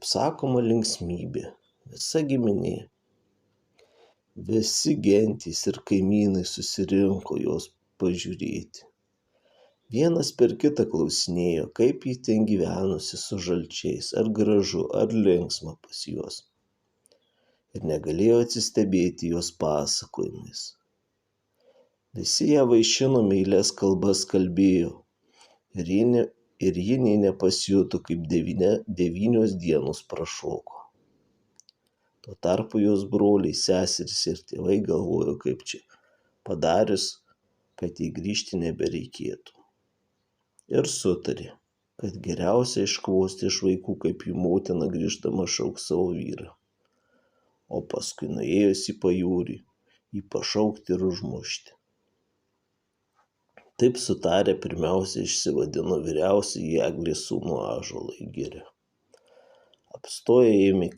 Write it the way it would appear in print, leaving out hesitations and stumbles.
apsakoma linksmybė, visa giminė, visi gentys ir kaimynai susirinko jos pažiūrėti. Vienas per kitą klausinėjo, kaip ji ten gyvenusi su žalčiais, ar gražu, ar linksma pas juos. Ir negalėjo atsistebėti jos pasakojimais. Visi ją vaišino, meilias kalbas kalbėjo, ir ji nė nepasijuto, kaip 9 dienos prašoko. Tuo tarpu jos broliai, seserys ir tėvai galvojo, kaip čia padarius, kad jai grįžti nebereikėtų. Ir sutarė, kad geriausia iškvosti iš vaikų, kaip jų motina grįždama šauks savo vyrą. O paskui nuėjus į pajūrį, jį pašaukti ir užmušti. Taip sutarę pirmiausia išsivadino vyriausiąjį Eglės sūnų Ąžuolą į girią. Apstoję ėmė